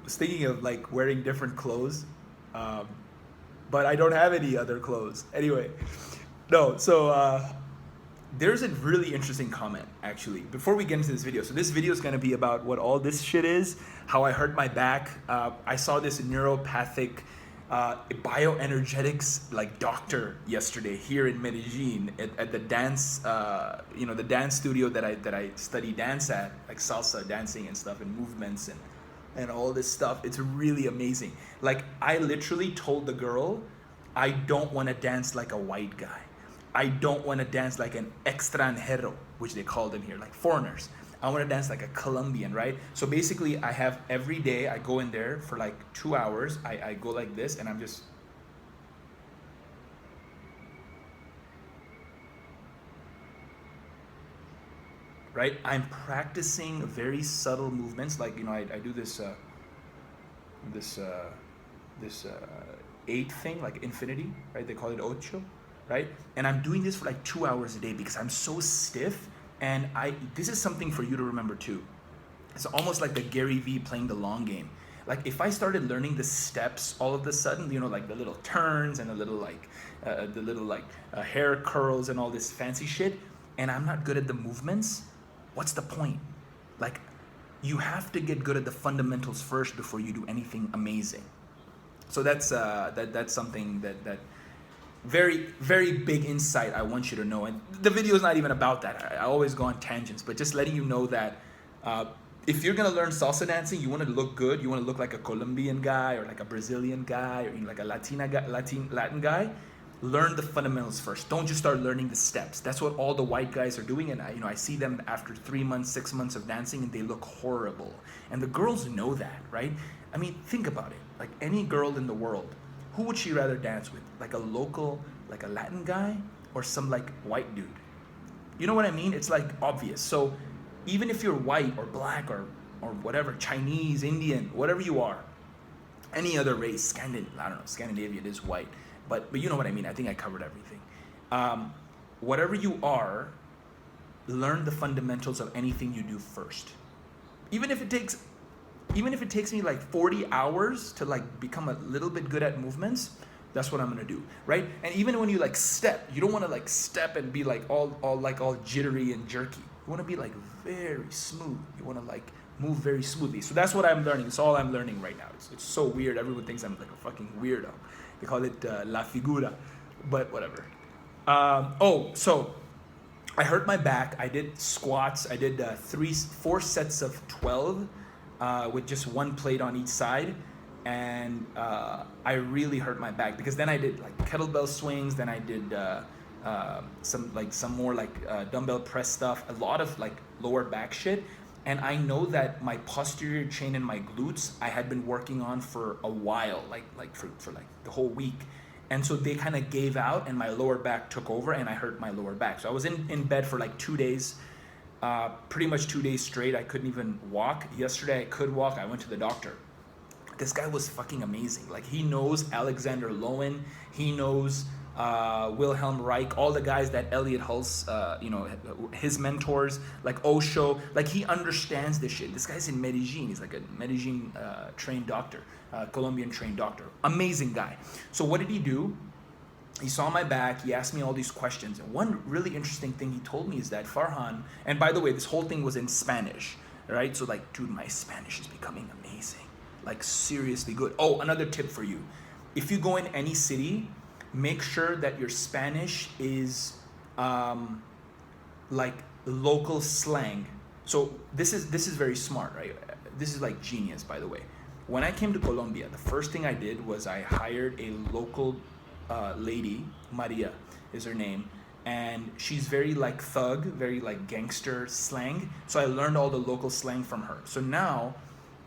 was thinking of like wearing different clothes, but I don't have any other clothes. Anyway, no. So there's a really interesting comment actually. Before we get into this video, so this video is going to be about what all this shit is, how I hurt my back. I saw this neuropathic bioenergetics like doctor yesterday here in Medellin at the dance, the dance studio that I study dance at, like salsa dancing and stuff and movements and all this stuff. It's really amazing. Like I literally told the girl, I don't want to dance like a white guy. I don't want to dance like an extranjero, which they call them here, like foreigners. I want to dance like a Colombian, right? So basically I have every day, I go in there for like 2 hours. I go like this and I'm just, right? I'm practicing very subtle movements. Like, I do this, this 8 thing, like infinity, right? They call it ocho, right? And I'm doing this for like 2 hours a day because I'm so stiff. And this is something for you to remember too. It's almost like the Gary Vee playing the long game. Like if I started learning the steps all of a sudden, like the little turns and the little hair curls and all this fancy shit, and I'm not good at the movements, what's the point? Like you have to get good at the fundamentals first before you do anything amazing. So that's something that very, very big insight I want you to know. And the video is not even about that. I always go on tangents, but just letting you know that if you're gonna learn salsa dancing, you want to look good. You want to look like a Colombian guy or like a Brazilian guy or like a Latin guy. Learn the fundamentals first. Don't just start learning the steps. That's what all the white guys are doing, and I see them after 3 months, 6 months of dancing, and they look horrible. And the girls know that, right? I mean, think about it. Like any girl in the world, who would she rather dance with? Like a local, like a Latin guy or some like white dude? You know what I mean? It's like obvious. So even if you're white or black or whatever, Chinese, Indian, whatever you are, any other race, Scandinavian is white, but you know what I mean. I think I covered everything. Whatever you are, learn the fundamentals of anything you do first. Even if it takes me like 40 hours to like become a little bit good at movements, that's what I'm gonna do, right? And even when you like step, you don't want to like step and be like all jittery and jerky. You want to be like very smooth. You want to like move very smoothly. So that's what I'm learning. It's all I'm learning right now. It's so weird. Everyone thinks I'm like a fucking weirdo. They call it la figura, but whatever. So I hurt my back. I did squats. I did 4 sets of 12. With just 1 plate on each side, and I really hurt my back because then I did like kettlebell swings, then I did some more like dumbbell press stuff, a lot of like lower back shit, and I know that my posterior chain and my glutes I had been working on for a while, like for like the whole week, and so they kind of gave out and my lower back took over and I hurt my lower back. So I was in bed for like 2 days. Pretty much 2 days straight. I couldn't even walk. Yesterday I could walk. I went to the doctor. This guy was fucking amazing. Like he knows Alexander Lowen. He knows Wilhelm Reich, all the guys that Elliot Hulse, his mentors, like Osho. Like he understands this shit. This guy's in Medellin. He's like a Medellin trained doctor, Colombian trained doctor. Amazing guy. So what did he do? He saw my back, he asked me all these questions. And one really interesting thing he told me is that Farhan, and by the way, this whole thing was in Spanish, right? So like, dude, my Spanish is becoming amazing. Like seriously good. Oh, another tip for you. If you go in any city, make sure that your Spanish is like local slang. So this is very smart, right? This is like genius, by the way. When I came to Colombia, the first thing I did was I hired a local lady, Maria is her name, and she's very like thug, very like gangster slang. So I learned all the local slang from her. So now,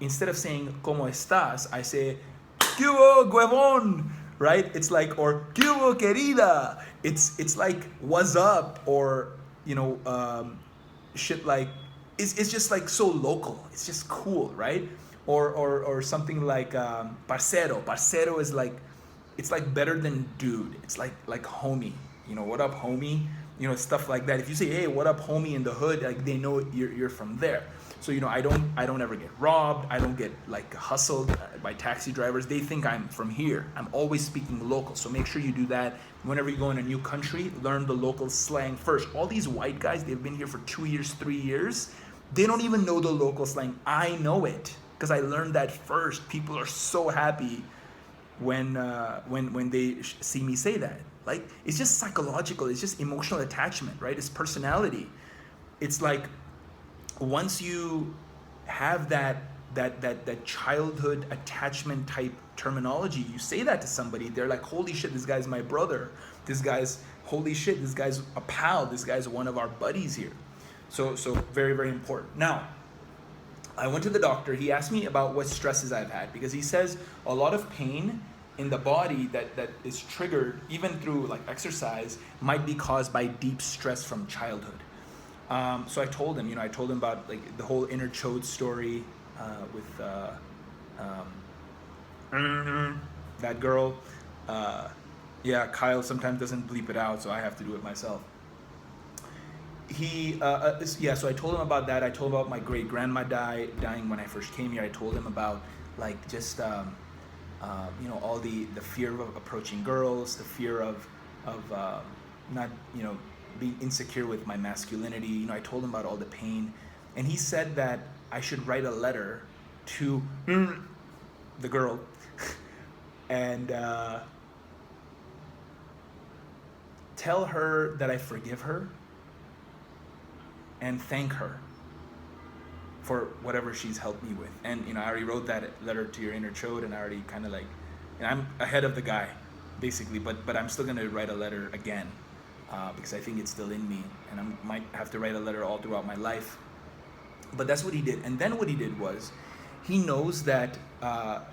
instead of saying "Cómo estás," I say "¿Qué hubo, huevón?" Right? It's like, or "¿Qué hubo, querida?" It's like "What's up?" or shit like it's just like so local. It's just cool, right? Or something like parcero. Parcero is like, it's like better than dude. It's like homie. What up, homie? Stuff like that. If you say, hey, what up, homie, in the hood, like they know you're from there. So, I don't ever get robbed. I don't get like hustled by taxi drivers. They think I'm from here. I'm always speaking local. So make sure you do that. Whenever you go in a new country, learn the local slang first. All these white guys, they've been here for 2 years, 3 years. They don't even know the local slang. I know it because I learned that first. People are so happy when they see me say that. Like, it's just psychological. It's just emotional attachment, right? It's personality. It's like once you have that childhood attachment type terminology, you say that to somebody, they're like, holy shit, this guy's my brother. Holy shit, this guy's a pal. This guy's one of our buddies here. So very, very important. Now, I went to the doctor. He asked me about what stresses I've had because he says a lot of pain in the body that is triggered even through like exercise might be caused by deep stress from childhood. So I told him, about like the whole inner chode story with that girl. Kyle sometimes doesn't bleep it out, so I have to do it myself. So I told him about that. I told him about my great grandma dying when I first came here. I told him about like just all the fear of approaching girls, the fear of not being insecure with my masculinity. I told him about all the pain, and he said that I should write a letter to the girl and tell her that I forgive her and thank her for whatever she's helped me with. And I already wrote that letter to your inner chode, and I already kind of like, and I'm ahead of the guy basically, but I'm still gonna write a letter again because I think it's still in me, and I might have to write a letter all throughout my life. But that's what he did. And then what he did was he knows that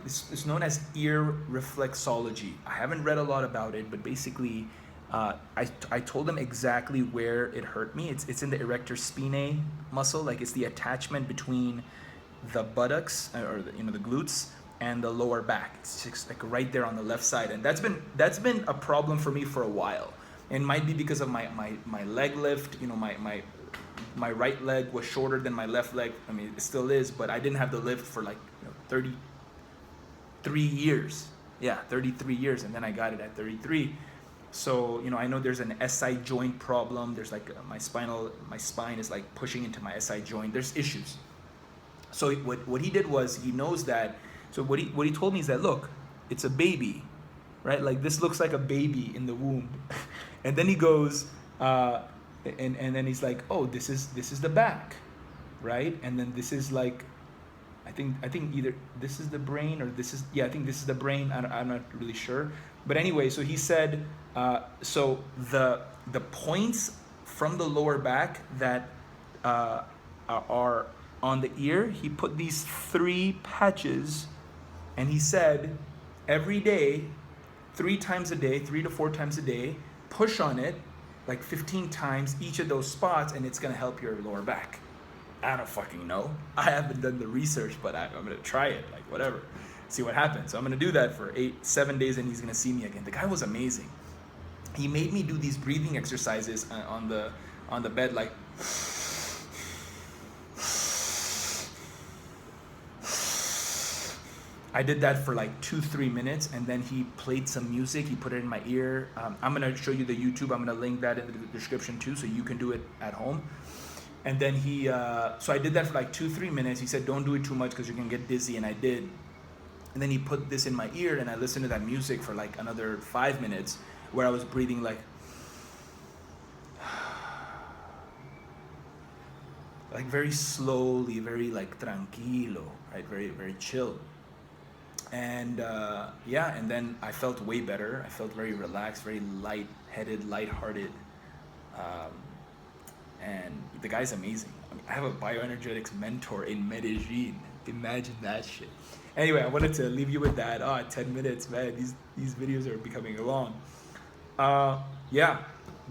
it's known as ear reflexology. I haven't read a lot about it, but basically I told him exactly where it hurt me. It's in the erector spinae muscle, like it's the attachment between the buttocks or the glutes and the lower back. It's just like right there on the left side, and that's been a problem for me for a while. It might be because of my leg lift. My right leg was shorter than my left leg. I mean, it still is, but I didn't have the lift for like 33 years. Yeah, 33 years, and then I got it at 33. So, I know there's an SI joint problem. There's like my spine is like pushing into my SI joint. There's issues. So what he did was he knows that. So what he told me is that, look, it's a baby, right? Like this looks like a baby in the womb. And then he goes, and then he's like, oh, this is the back, right? And then this is like, I think either this is the brain or this is, I think this is the brain. I'm not really sure. But anyway, so he said, so the points from the lower back that are on the ear, he put these 3 patches, and he said every day, 3 times a day, 3 to 4 times a day, push on it like 15 times each of those spots, and it's gonna help your lower back. I don't fucking know. I haven't done the research, but I'm gonna try it, like whatever. See what happens. So I'm gonna do that for 7 days, and he's gonna see me again. The guy was amazing. He made me do these breathing exercises on the bed, like I did that for like 2-3 minutes, and then he played some music. He put it in my ear. I'm gonna show you the YouTube. I'm gonna link that in the description too, so you can do it at home. And then so I did that for like 2-3 minutes. He said, don't do it too much because you're gonna get dizzy, and I did. And then he put this in my ear, and I listened to that music for like another 5 minutes, where I was breathing like very slowly, very like tranquilo, right? Very, very chill. And and then I felt way better. I felt very relaxed, very light-headed, light-hearted. And the guy's amazing. I mean, I have a bioenergetics mentor in Medellin. Imagine that shit. Anyway, I wanted to leave you with that. 10 minutes, man. These videos are becoming long.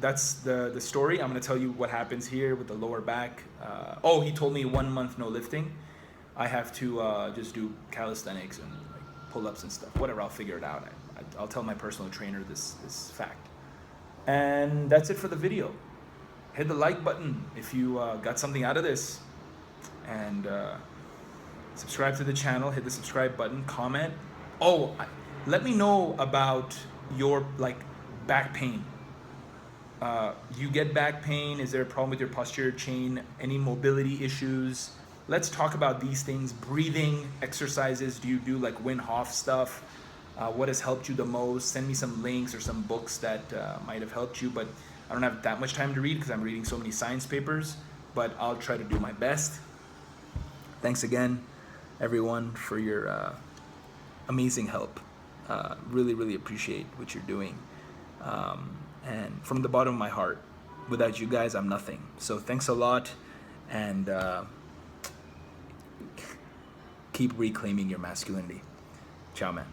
That's the story. I'm gonna tell you what happens here with the lower back. He told me 1 month no lifting. I have to just do calisthenics and like pull-ups and stuff. Whatever, I'll figure it out. I'll tell my personal trainer this fact. And that's it for the video. Hit the like button if you got something out of this. And subscribe to the channel, hit the subscribe button, comment. Oh, let me know about your back pain. You get back pain? Is there a problem with your posterior chain? Any mobility issues? Let's talk about these things. Breathing exercises. Do you do like Wim Hof stuff? What has helped you the most? Send me some links or some books that might have helped you, but I don't have that much time to read because I'm reading so many science papers, but I'll try to do my best. Thanks again, everyone, for your amazing help. Really, really appreciate what you're doing. And from the bottom of my heart, without you guys, I'm nothing. So thanks a lot, and keep reclaiming your masculinity. Ciao, man.